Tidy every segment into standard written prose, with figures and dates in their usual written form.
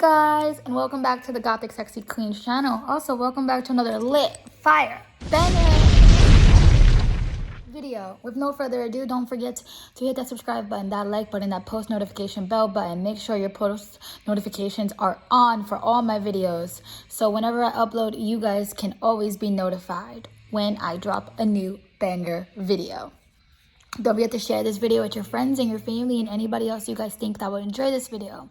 guys, and welcome back to the Gothic Sexy Queens channel. Also, welcome back to another lit, fire, banger video. With no further ado, don't forget to hit that subscribe button, that like button, that post notification bell button. Make sure your post notifications are on for all my videos, so whenever I upload, you guys can always be notified when I drop a new banger video. Don't forget to share this video with your friends and your family and anybody else you guys think that would enjoy this video.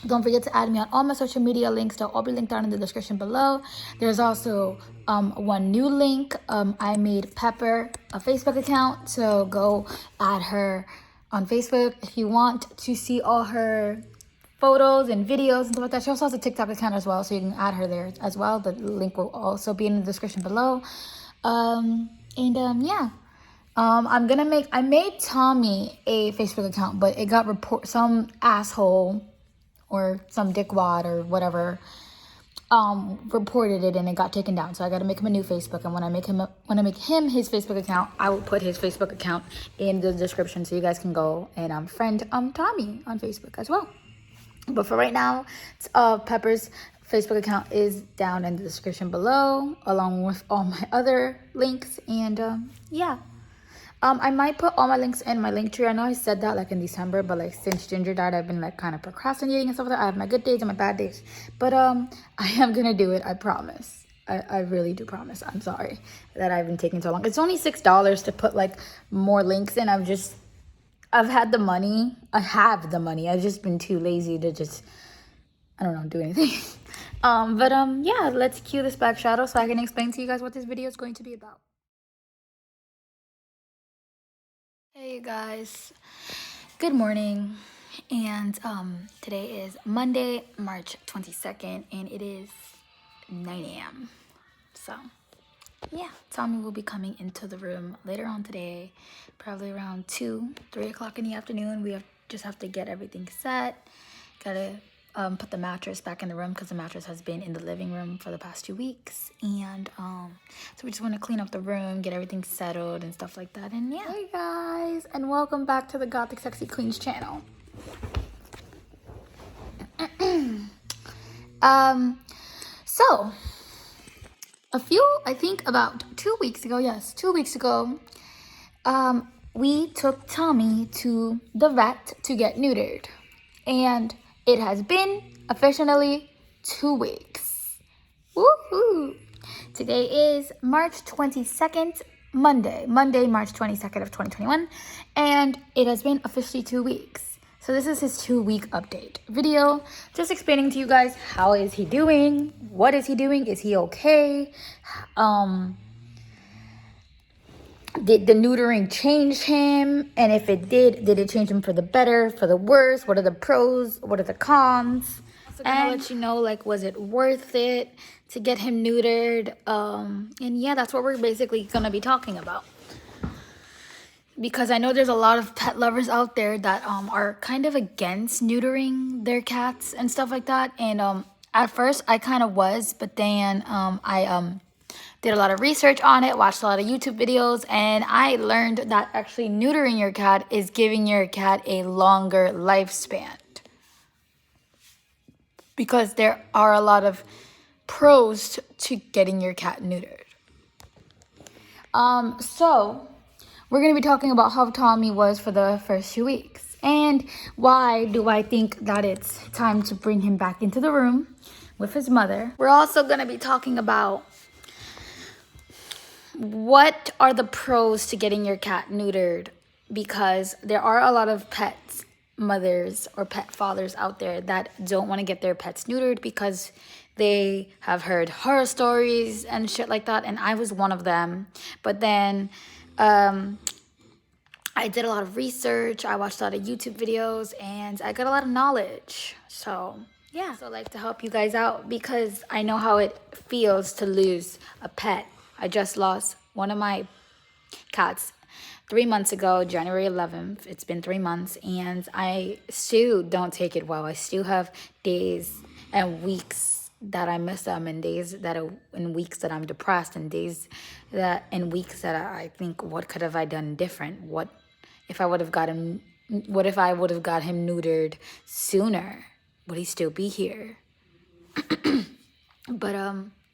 Don't forget to add me on all my social media links. They'll all be linked down in the description below. There's also one new link. I made Pepper a Facebook account, so go add her on Facebook if you want to see all her photos and videos and stuff like that. She also has a TikTok account as well, so you can add her there as well. The link will also be in the description below. Yeah. I made Tommy a Facebook account, but it got some asshole or some dickwad or whatever reported it and it got taken down. So I got to make him a new Facebook, and when I make him his Facebook account, I will put his Facebook account in the description so you guys can go and friend Tommy on Facebook as well. But for right now, Pepper's Facebook account is down in the description below, along with all my other links. And yeah. I might put all my links in my link tree. I know I said that like in December, but like since Ginger died, I've been like kind of procrastinating and stuff like that. I have my good days and my bad days, but I am gonna do it. I promise. I really do promise. I'm sorry that I've been taking so long. It's only $6 to put like more links in. I've had the money. I have the money. I've just been too lazy to just, I don't know, do anything. Yeah, let's cue this back shadow so I can explain to you guys what this video is going to be about. Hey you guys, good morning, and today is Monday, March 22nd, and it is 9 a.m. So yeah, Tommy will be coming into the room later on today, probably around 2-3 o'clock in the afternoon. We just have to get everything set. Gotta put the mattress back in the room because the mattress has been in the living room for the past 2 weeks, and so we just want to clean up the room, get everything settled and stuff like that. And yeah, hey guys, and welcome back to the Gothic Sexy Queens channel. So I think about 2 weeks ago, yes, 2 weeks ago, we took Tommy to the vet to get neutered, and it has been officially 2 weeks. Woohoo! Today is March 22nd, Monday, March 22nd of 2021, and it has been officially 2 weeks. So this is his 2-week update video, just explaining to you guys how is he doing, what is he doing, is he okay, did the neutering change him? And if it did it change him for the better, for the worse? What are the pros? What are the cons? So gonna let you know, like, was it worth it to get him neutered? And yeah, that's what we're basically gonna be talking about. Because I know there's a lot of pet lovers out there that are kind of against neutering their cats and stuff like that. And at first I kind of was, but then I did a lot of research on it, watched a lot of YouTube videos, and I learned that actually neutering your cat is giving your cat a longer lifespan. Because there are a lot of pros to getting your cat neutered. So we're going to be talking about how Tommy was for the first 2 weeks. And why do I think that it's time to bring him back into the room with his mother. We're also going to be talking about what are the pros to getting your cat neutered, because there are a lot of pet mothers or pet fathers out there that don't want to get their pets neutered because they have heard horror stories and shit like that, and I was one of them. But then I did a lot of research, I watched a lot of YouTube videos, and I got a lot of knowledge. So yeah, so I like to help you guys out because I know how it feels to lose a pet. I just lost one of my cats 3 months ago, January 11th. It's been 3 months, and I still don't take it well. I still have days and weeks that I miss them, and weeks that I'm depressed, and weeks that I think, what could have I done different? What if I would have got him neutered sooner? would he still be here? But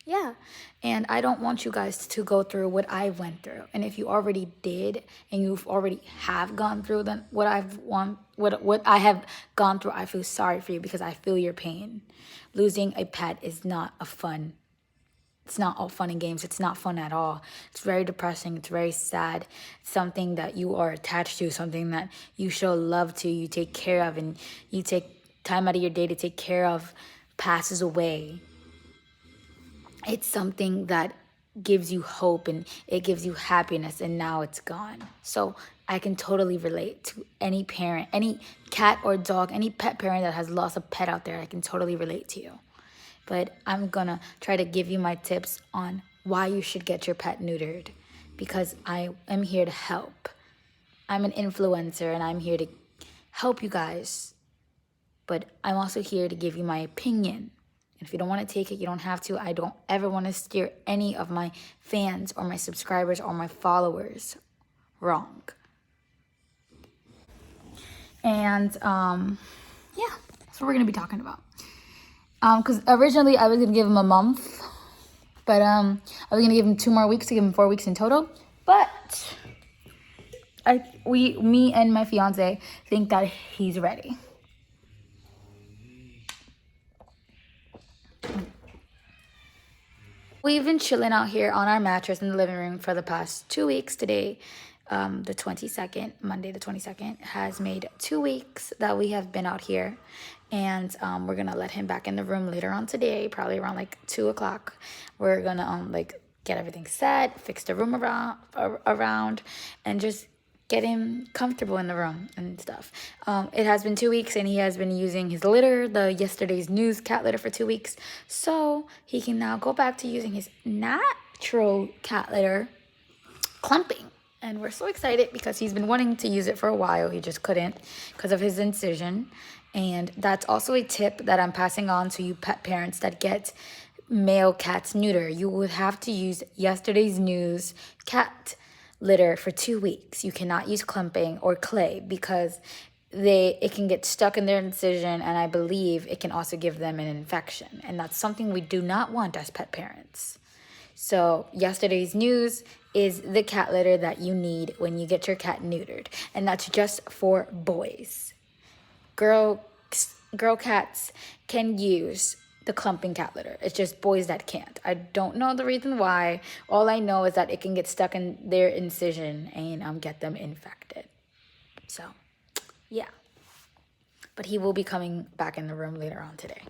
yeah, and I don't want you guys to go through what I went through. And if you already did, and you've already have gone through what I have gone through, I feel sorry for you, because I feel your pain. Losing a pet is not it's not all fun and games. It's not fun at all. It's very depressing. It's very sad. It's something that you are attached to, something that you show love to, you take care of, and you take time out of your day to take care of, passes away. It's something that gives you hope and it gives you happiness, and now it's gone. So I can totally relate to any parent, any cat or dog, any pet parent that has lost a pet out there. I can totally relate to you. But I'm gonna try to give you my tips on why you should get your pet neutered, because I am here to help. I'm an influencer and I'm here to help you guys. But I'm also here to give you my opinion. If you don't want to take it, you don't have to. I don't ever want to steer any of my fans or my subscribers or my followers wrong. And yeah, that's what we're going to be talking about. Because originally I was going to give him a month, but I was going to give him 2 more weeks to give him 4 weeks in total. But me and my fiance think that he's ready. We've been chilling out here on our mattress in the living room for the past 2 weeks. Today, the 22nd, Monday the 22nd, has made 2 weeks that we have been out here. And we're going to let him back in the room later on today, probably around like 2 o'clock. We're going to get everything set, fix the room around, and just get him comfortable in the room and stuff. It has been 2 weeks, and he has been using his litter, the yesterday's news cat litter, for 2 weeks. So he can now go back to using his natural cat litter, clumping. And we're so excited because he's been wanting to use it for a while. He just couldn't because of his incision. And that's also a tip that I'm passing on to you pet parents that get male cats neuter. You would have to use yesterday's news cat litter for 2 weeks. You cannot use clumping or clay because it can get stuck in their incision, and I believe it can also give them an infection, and that's something we do not want as pet parents. So yesterday's news is the cat litter that you need when you get your cat neutered, and that's just for boys. Girl cats can use the clumping cat litter. It's just boys that can't. I don't know the reason why. All I know is that it can get stuck in their incision and get them infected. So, yeah. But he will be coming back in the room later on today.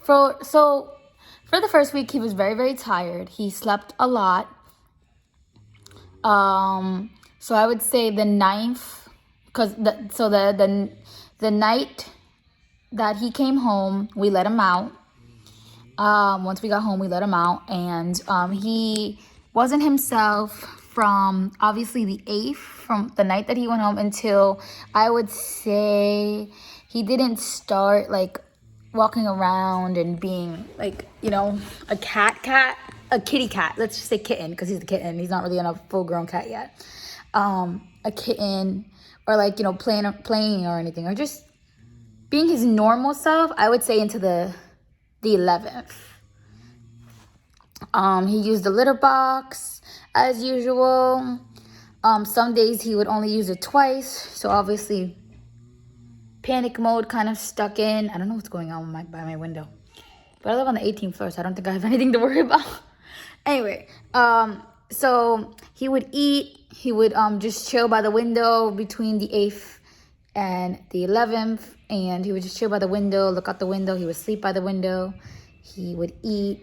For the first week, he was very, very tired. He slept a lot. So I would say the 9th, because the night that he came home, we let him out. Once we got home, we let him out, and he wasn't himself from obviously the 8th, from the night that he went home, until I would say he didn't start like walking around and being like, a kitty cat. Let's just say kitten, because he's a kitten. He's not really a full-grown cat yet. A kitten, or playing or anything, or just being his normal self, I would say into the 11th. He used the litter box as usual. Some days he would only use it twice, so obviously panic mode kind of stuck in. I don't know what's going on by my window, but I live on the 18th floor, so I don't think I have anything to worry about. Anyway, so he would eat. He would just chill by the window between the 8th and the 11th, and he would just chill by the window, look out the window. He would sleep by the window. He would eat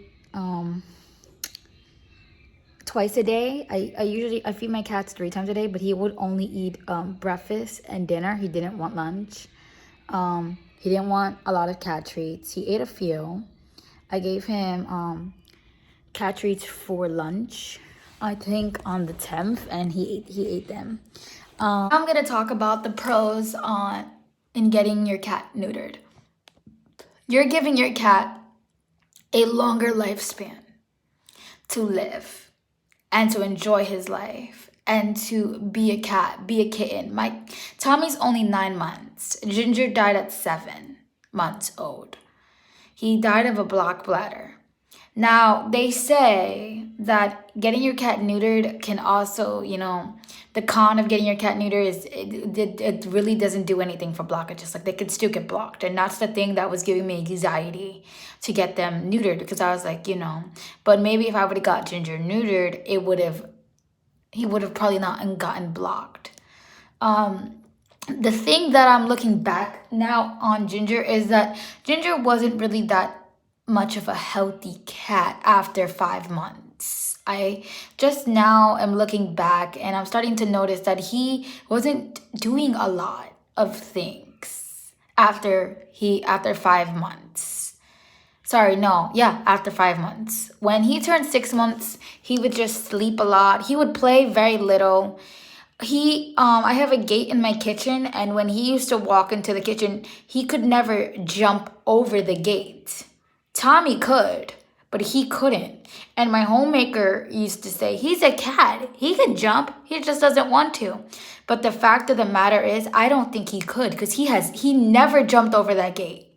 twice a day. I feed my cats 3 times a day, but he would only eat breakfast and dinner. He didn't want lunch. He didn't want a lot of cat treats. He ate a few. I gave him cat treats for lunch, I think on the 10th, and he ate them. I'm going to talk about the pros in getting your cat neutered. You're giving your cat a longer lifespan to live and to enjoy his life and to be a cat, be a kitten. Tommy's only 9 months. Ginger died at 7. months old. He died of a blocked bladder. Now, they say that getting your cat neutered can also, the con of getting your cat neutered is it really doesn't do anything for blockages. Like, they could still get blocked. And that's the thing that was giving me anxiety to get them neutered, because I was like, but maybe if I would have got Ginger neutered, he would have probably not gotten blocked. The thing that I'm looking back now on Ginger is that Ginger wasn't really that much of a healthy cat after 5 months. I just now am looking back and I'm starting to notice that he wasn't doing a lot of things after 5 months. After 5 months. When he turned 6 months, he would just sleep a lot. He would play very little. I have a gate in my kitchen, and when he used to walk into the kitchen, he could never jump over the gate. Tommy could, but he couldn't. And my homemaker used to say, he's a cat. He can jump. He just doesn't want to. But the fact of the matter is, I don't think he could, because he never jumped over that gate.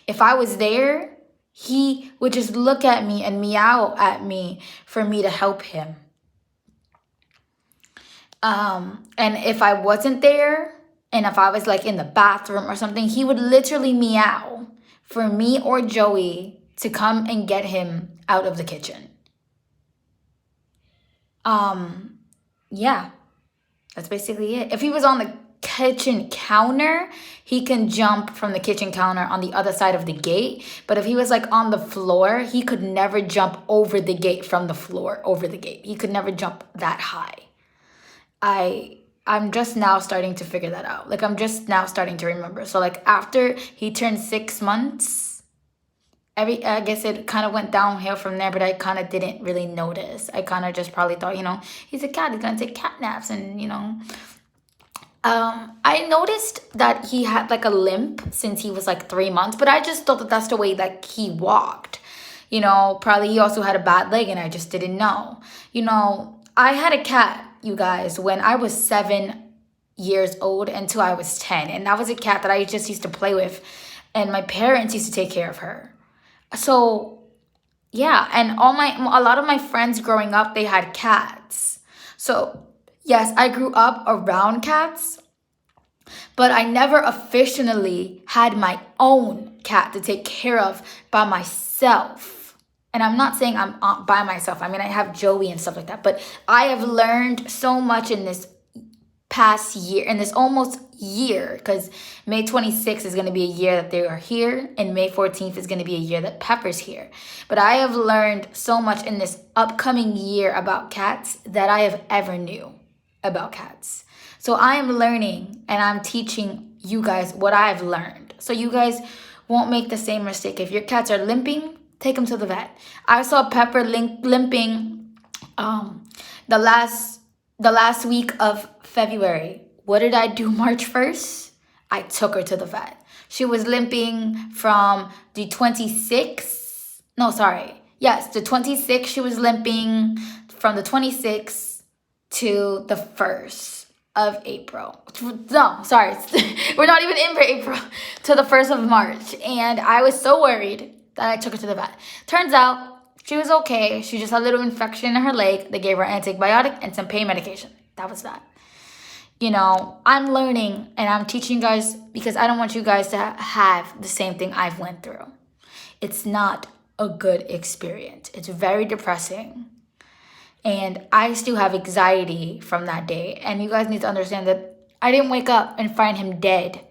If I was there, he would just look at me and meow at me for me to help him. And if I wasn't there, and if I was like in the bathroom or something, he would literally meow for me or Joey to come and get him out of the kitchen. Yeah, that's basically it. If he was on the kitchen counter, he can jump from the kitchen counter on the other side of the gate. But if he was like on the floor, he could never jump over the gate from the floor over the gate. He could never jump that high. I'm just now starting to figure that out. Like, I'm just now starting to remember. So, like, after he turned 6 months, I guess it kind of went downhill from there, but I kind of didn't really notice. I kind of just probably thought, he's a cat. He's going to take cat naps and, I noticed that he had, like, a limp since he was, like, 3 months, but I just thought that that's the way, like, he walked. Probably he also had a bad leg and I just didn't know. I had a cat, you guys, when I was 7 years old until I was 10. And that was a cat that I just used to play with. And my parents used to take care of her. So, yeah. And a lot of my friends growing up, they had cats. So, yes, I grew up around cats. But I never officially had my own cat to take care of by myself. And I'm not saying I'm by myself. I mean, I have Joey and stuff like that. But I have learned so much in this past year, in this almost year, because May 26th is going to be a year that they are here, and May 14th is going to be a year that Pepper's here. But I have learned so much in this upcoming year about cats that I have ever knew about cats. So I am learning, and I'm teaching you guys what I've learned. So you guys won't make the same mistake. If your cats are limping, take them to the vet. I saw Pepper limping the last week of February. What did I do March 1st? I took her to the vet. She was limping from the 26th. No, sorry. Yes, the 26th. She was limping from the 26th to the 1st of April. No, sorry. We're not even in for April. To the 1st of March. And I was so worried that I took her to the vet. Turns out she was okay. She just had a little infection in her leg. They gave her antibiotic and some pain medication. That was that. I'm learning and I'm teaching you guys because I don't want you guys to have the same thing I've went through. It's not a good experience. It's very depressing. And I still have anxiety from that day. And you guys need to understand that I didn't wake up and find him dead.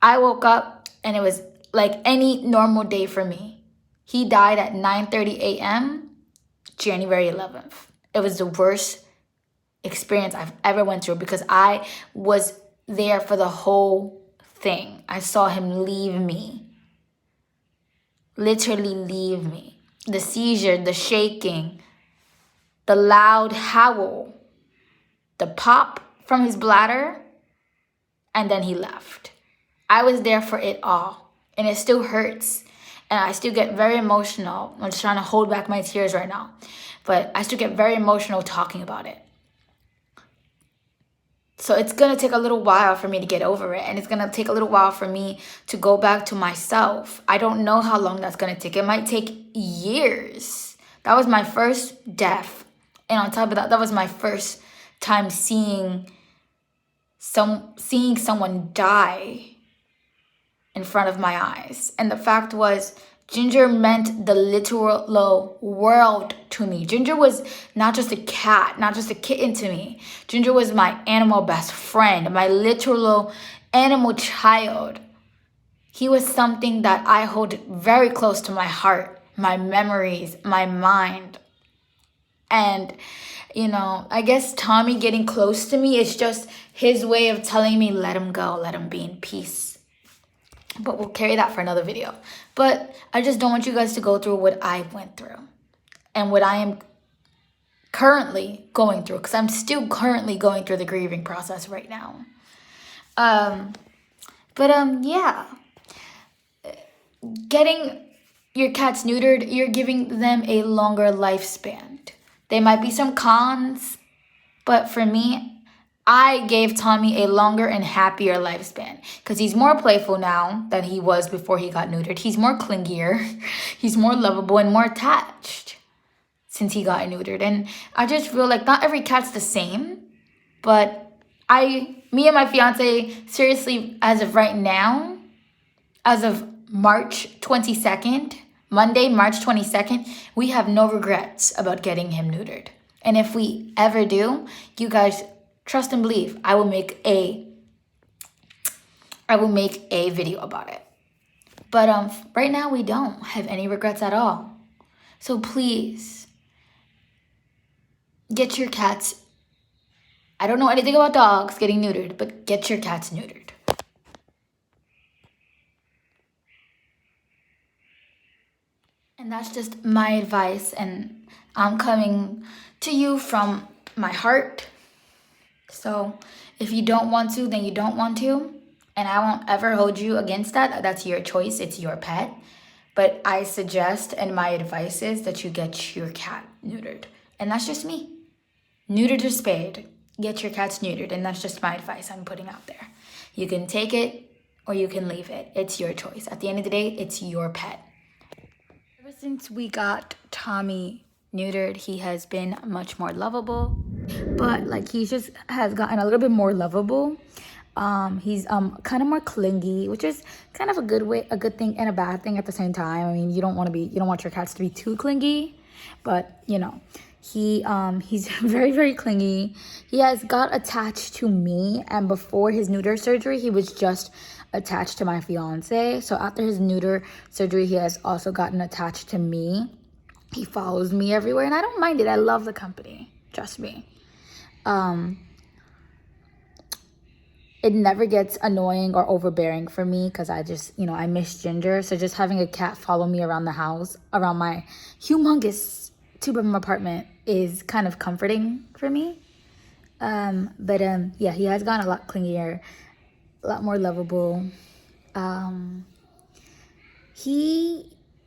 I woke up and it was like any normal day for me. He died at 9:30 a.m. January 11th. It was the worst experience I've ever went through because I was there for the whole thing. I saw him leave me. Literally leave me. The seizure, the shaking, the loud howl, the pop from his bladder, and then he left. I was there for it all. And it still hurts. And I still get very emotional. I'm just trying to hold back my tears right now. But I still get very emotional talking about it. So it's going to take a little while for me to get over it. And it's going to take a little while for me to go back to myself. I don't know how long that's going to take. It might take years. That was my first death. And on top of that, that was my first time seeing someone die in front of my eyes. And the fact was, Ginger meant the literal world to me. Ginger was not just a cat, not just a kitten to me. Ginger was my animal best friend, my literal animal child. He was something that I hold very close to my heart, my memories, my mind. And, you know, I guess Tommy getting close to me is just his way of telling me, let him go, let him be in peace. But we'll carry that for another video. But I just don't want you guys to go through what I went through and what I am currently going through, because I'm still currently going through the grieving process right now. Yeah. Getting your cats neutered, you're giving them a longer lifespan. There might be some cons, but for me, I gave Tommy a longer and happier lifespan because he's more playful now than he was before he got neutered. He's more clingier. He's more lovable and more attached since he got neutered. And I just feel like not every cat's the same, but me and my fiance, seriously, as of right now, as of March 22nd, Monday, March 22nd, we have no regrets about getting him neutered. And if we ever do, you guys trust and believe, I will make a video about it. But right now we don't have any regrets at all. So please get your cats. I don't know anything about dogs getting neutered, but get your cats neutered. And that's just my advice, and I'm coming to you from my heart. So if you don't want to, then you don't want to. And I won't ever hold you against that. That's your choice. It's your pet. But I suggest, and my advice is that you get your cat neutered. And that's just me. Neutered or spayed. Get your cats neutered. And that's just my advice I'm putting out there. You can take it or you can leave it. It's your choice. At the end of the day, it's your pet. Ever since we got Tommy neutered, he has been much more lovable. But like he just has gotten a little bit more lovable. He's kind of more clingy, which is kind of a good thing and a bad thing at the same time. I mean, you don't want your cats to be too clingy, but you know, he's very, very clingy. He has got attached to me, and before his neuter surgery, he was just attached to my fiance. So after his neuter surgery, he has also gotten attached to me. He follows me everywhere, and I don't mind it. I love the company. Trust me. It never gets annoying or overbearing for me because I just, I miss Ginger. So just having a cat follow me around the house, around my humongous 2-bedroom apartment is kind of comforting for me. Yeah, he has gotten a lot clingier, a lot more lovable.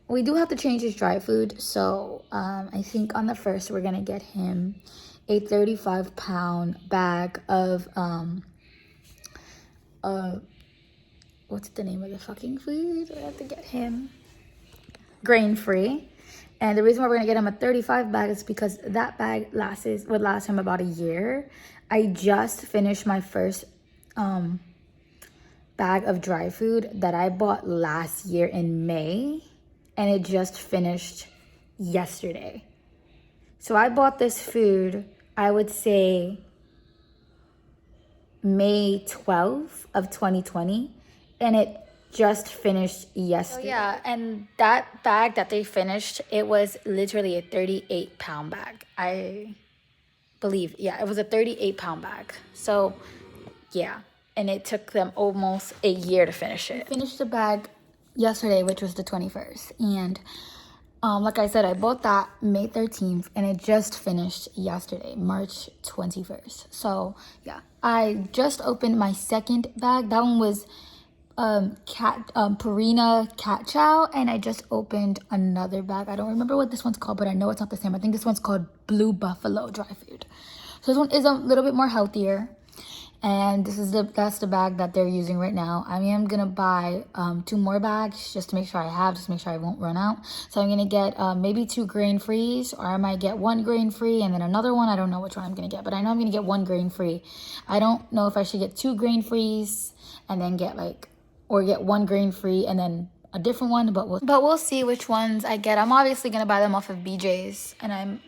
We do have to change his dry food. So I think on the 1st, we're going to get him a 35-pound bag of, what's the name of the fucking food? We have to get him grain-free. And the reason why we're going to get him a 35 bag is because that bag would last him about a year. I just finished my first bag of dry food that I bought last year in May. And it just finished yesterday. So I bought this food, I would say, May 12th of 2020. And it just finished yesterday. Oh yeah, and that bag that they finished, it was literally a 38-pound bag. I believe, yeah, it was a 38-pound bag. So, yeah, and it took them almost a year to finish it. I finished the bag yesterday, which was the 21st. And like I said, I bought that May 13th, and it just finished yesterday, March 21st. So, yeah, I just opened my second bag. That one was Purina cat chow, and I just opened another bag. I don't remember what this one's called, but I know it's not the same. I think this one's called Blue Buffalo dry food. So this one is a little bit more healthier, And that's the bag that they're using right now. I am gonna buy 2 more bags just to make sure just to make sure I won't run out. So I'm gonna get maybe 2 grain frees, or I might get 1 grain free and then another one. I don't know which one I'm gonna get, but I know I'm gonna get 1 grain free. I don't know if I should get 2 grain frees and then get or get 1 grain free and then a different one, but we'll see which ones I get. I'm obviously gonna buy them off of BJ's, and I'm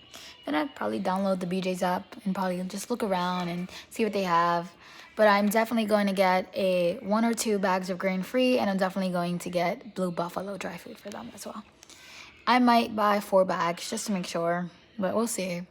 gonna probably download the BJ's app and probably just look around and see what they have. But I'm definitely going to get 1 or 2 bags of grain free, and I'm definitely going to get Blue Buffalo dry food for them as well. I might buy 4 bags just to make sure, but we'll see. I'm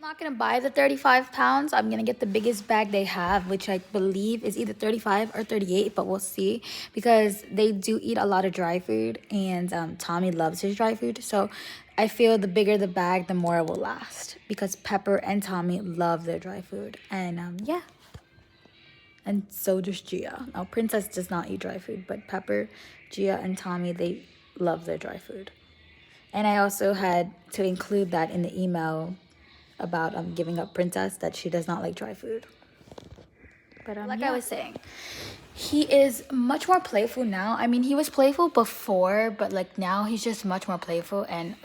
not gonna buy the 35 pounds. I'm gonna get the biggest bag they have, which I believe is either 35 or 38, but we'll see, because they do eat a lot of dry food, and Tommy loves his dry food. So I feel the bigger the bag, the more it will last, because Pepper and Tommy love their dry food. And yeah, and so does Gia. Now Princess does not eat dry food, but Pepper, Gia, and Tommy, they love their dry food. And I also had to include that in the email about giving up Princess, that she does not like dry food. But like I was saying, he is much more playful now. I mean, he was playful before, but like now he's just much more playful. And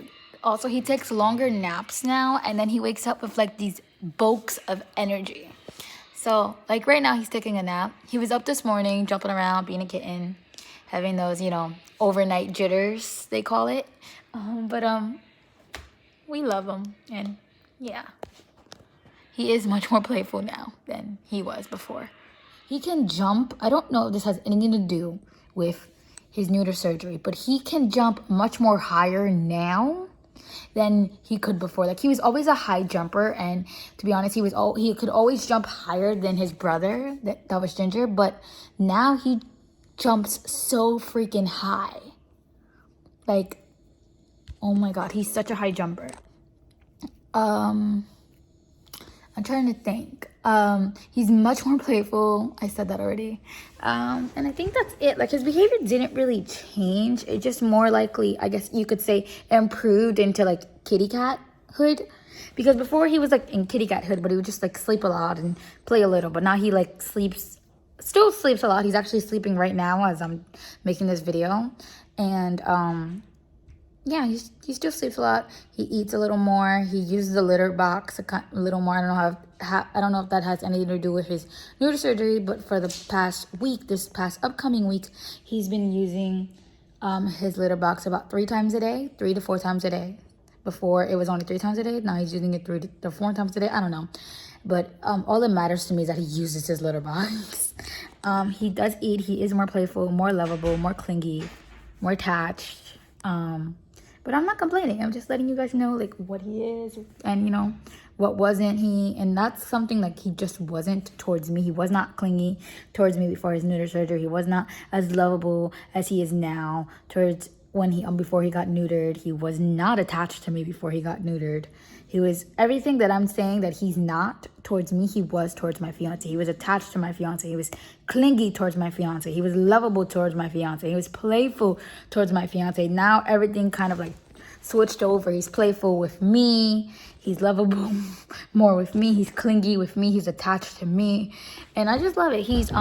also he takes longer naps now, and then he wakes up with like these bulks of energy. So like right now he's taking a nap. He was up this morning jumping around, being a kitten, having those, you know, overnight jitters, they call it. But we love him, and yeah, he is much more playful now than he was before. He can jump. I don't know if this has anything to do with his neuter surgery, but he can jump much more higher now than he could before. Like, he was always a high jumper, and to be honest, he could always jump higher than his brother that was Ginger, but now he jumps so freaking high. Like, oh my god, he's such a high jumper. I'm trying to think. He's much more playful. I said that already. And I think that's it. Like, his behavior didn't really change. It just more likely, I guess you could say, improved into like kitty cat hood. Because before he was like in kitty cat hood, but he would just like sleep a lot and play a little. But now he like still sleeps a lot. He's actually sleeping right now as I'm making this video. And yeah, he still sleeps a lot. He eats a little more. He uses the litter box a little more. I don't know if that has anything to do with his neuter surgery, but for the past week, this past upcoming week, he's been using his litter box about 3 times a day, 3 to 4 times a day. Before it was only 3 times a day. Now he's using it 3 to 4 times a day. I don't know, but all that matters to me is that he uses his litter box. He does eat. He is more playful, more lovable, more clingy, more attached. But I'm not complaining. I'm just letting you guys know like what he is, and you know what wasn't he. And that's something like he just wasn't towards me. He was not clingy towards me before his neuter surgery. He was not as lovable as he is now towards before he got neutered. He was not attached to me before he got neutered. He was everything that I'm saying that he's not towards me, he was towards my fiance. He was attached to my fiance. He was clingy towards my fiance. He was lovable towards my fiance. He was playful towards my fiance. Now everything kind of like switched over. He's playful with me. He's lovable more with me. He's clingy with me. He's attached to me. And I just love it. He's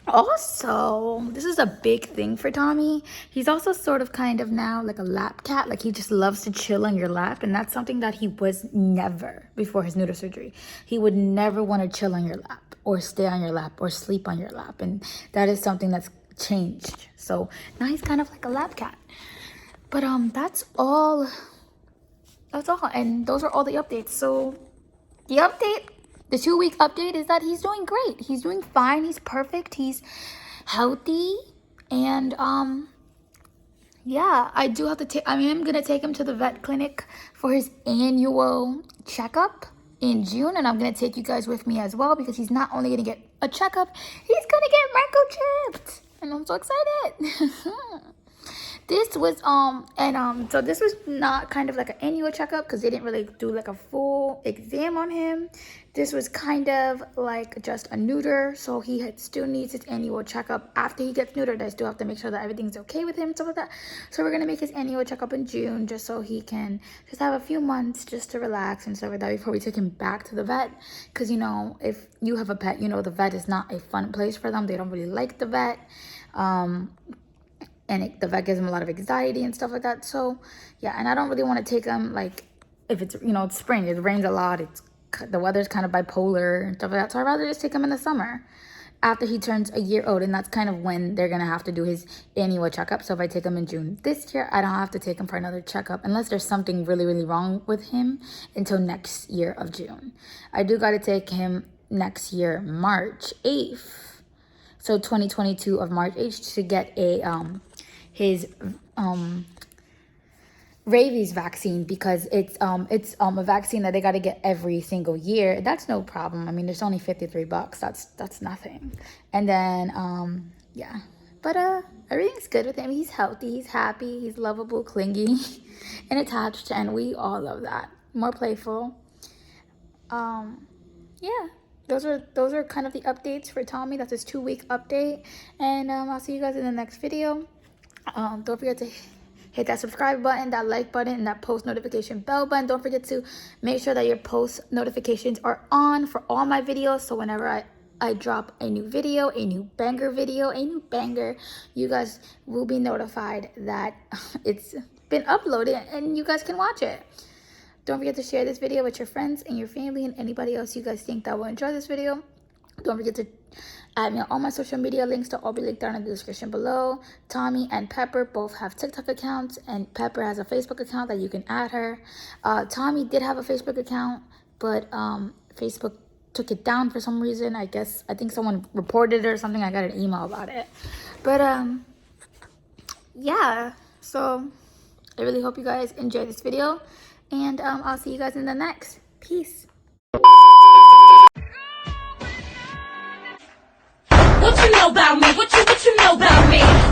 also, this is a big thing for Tommy. He's also sort of kind of now like a lap cat. Like, he just loves to chill on your lap. And that's something that he was never before his neuter surgery. He would never want to chill on your lap or stay on your lap or sleep on your lap. And that is something that's changed. So now he's kind of like a lap cat. But that's all. And those are all the updates. So the 2-week update is that he's doing great. He's doing fine. He's perfect. He's healthy. And yeah, I am going to take him to the vet clinic for his annual checkup in June. And I'm going to take you guys with me as well, because he's not only going to get a checkup, he's going to get microchipped. And I'm so excited. This was so this was not kind of like an annual checkup because they didn't really do like a full exam on him. This was kind of like just a neuter, so he still needs his annual checkup. After he gets neutered, I still have to make sure that everything's okay with him, stuff like that. So we're gonna make his annual checkup in June, just so he can just have a few months just to relax and stuff like that before we take him back to the vet. Because, you know, if you have a pet, you know the vet is not a fun place for them. They don't really like the vet. The vet gives him a lot of anxiety and stuff like that. So yeah, and I don't really want to take him like if it's, you know, it's spring, it rains a lot, the weather's kind of bipolar and stuff like that. So I'd rather just take him in the summer after he turns a year old, and that's kind of when they're gonna have to do his annual checkup. So if I take him in June this year, I don't have to take him for another checkup unless there's something really, really wrong with him until next year of June. I do got to take him next year, March 8th. So 2022 of March 8th to get his rabies vaccine, because it's a vaccine that they got to get every single year. That's no problem. I mean, it's only $53. That's nothing. And then yeah, but everything's good with him. He's healthy, he's happy, he's lovable, clingy, and attached, and we all love that. More playful. Yeah, those are kind of the updates for Tommy. That's his 2-week update, and I'll see you guys in the next video. Don't forget to hit that subscribe button, that like button, and that post notification bell button. Don't forget to make sure that your post notifications are on for all my videos, so whenever I drop a new video, a new banger, you guys will be notified that it's been uploaded and you guys can watch it. Don't forget to share this video with your friends and your family and anybody else you guys think that will enjoy this video. Don't forget to add me on all my social media. Links to all be linked down in the description below. Tommy and Pepper both have TikTok accounts, and Pepper has a Facebook account that you can add her. Tommy did have a Facebook account, but Facebook took it down for some reason. I think someone reported it or something. I got an email about it. But yeah, so I really hope you guys enjoy this video, and I'll see you guys in the next. Peace. What you know about me? What you know about me?